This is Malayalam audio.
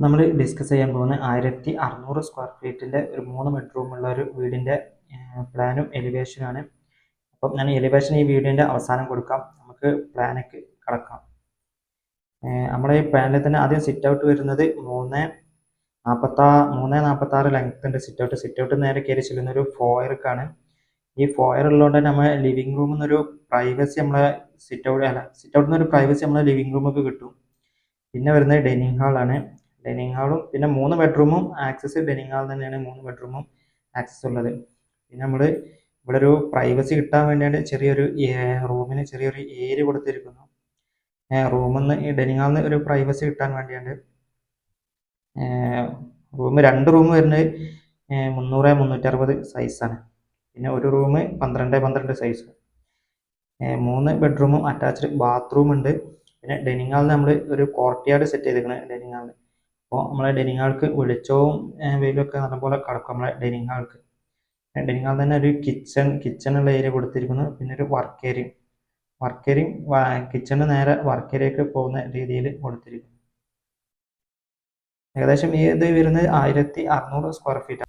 നമ്മൾ ഡിസ്കസ് ചെയ്യാൻ പോകുന്ന 1600 സ്ക്വയർ ഫീറ്റിൻ്റെ ഒരു 3 ബെഡ്റൂമുള്ള ഒരു വീടിൻ്റെ പ്ലാനും എലിവേഷനാണ്. അപ്പം ഞാൻ എലിവേഷൻ ഈ വീടിൻ്റെ അവസാനം കൊടുക്കാം. നമുക്ക് പ്ലാനൊക്കെ കടക്കാം. നമ്മുടെ ഈ പ്ലാനിൽ തന്നെ ആദ്യം സിറ്റ് ഔട്ട് വരുന്നത് 3.46 ലെങ്ത് ഉണ്ട്. സിറ്റ് ഔട്ട് നേരെ കയറി ചെല്ലുന്ന ഒരു ഫോയർക്കാണ്. ഈ ഫോയർ ഉള്ളതുകൊണ്ട് തന്നെ നമ്മളെ ലിവിങ് റൂമിൽ നിന്നൊരു പ്രൈവസി നമ്മളെ സിറ്റ് ഔട്ടിൽ നിന്ന് ഒരു പ്രൈവസി നമ്മളെ ലിവിങ് റൂമൊക്കെ കിട്ടും. പിന്നെ വരുന്നത് ഡൈനിങ് ഹാളാണ്. ഡൈനിങ് ഹാളും പിന്നെ 3 ബെഡ്റൂമും ആക്സസ് ഡൈനിങ് ഹാൾ തന്നെയാണ് 3 ബെഡ്റൂമും ആക്സസ് ഉള്ളത്. പിന്നെ നമ്മൾ ഇവിടെ ഒരു പ്രൈവസി കിട്ടാൻ വേണ്ടിയാണ് ചെറിയൊരു റൂമിന് ചെറിയൊരു ഏരിയ കൊടുത്തിരിക്കുന്നു. റൂമിൽ നിന്ന് ഈ ഡൈനിങ് ഹാളിൽ നിന്ന് ഒരു പ്രൈവസി കിട്ടാൻ വേണ്ടിയാണ്. രണ്ട് റൂം വരുന്നത് 300x360 സൈസാണ്. പിന്നെ ഒരു റൂം 12x12 സൈസ്. 3 ബെഡ്റൂമും അറ്റാച്ച്ഡ് ബാത്റൂം ഉണ്ട്. പിന്നെ ഡൈനിങ് ഹാളിൽ നമ്മൾ ഒരു കോർട്ട്യാർഡ് സെറ്റ് ചെയ്തിരിക്കുന്നത് ഡൈനിങ് ഹാളിൽ. അപ്പോൾ നമ്മളെ ഡൈനിങ് ഹാൾക്ക് വെളിച്ചവും വെയിലൊക്കെ നല്ലപോലെ കടക്കും. നമ്മളെ ഡൈനിങ് ഹാൾക്ക് തന്നെ ഒരു കിച്ചണുള്ള ഏരിയ കൊടുത്തിരിക്കുന്നു. പിന്നെ ഒരു വർക്ക് ഏരിയയും കിച്ചണ് നേരെ വർക്ക് ഏരിയക്ക് പോകുന്ന രീതിയിൽ കൊടുത്തിരിക്കുന്നു. ഏകദേശം ഇത് വരുന്നത് 1600 സ്ക്വയർ ഫീറ്റ്.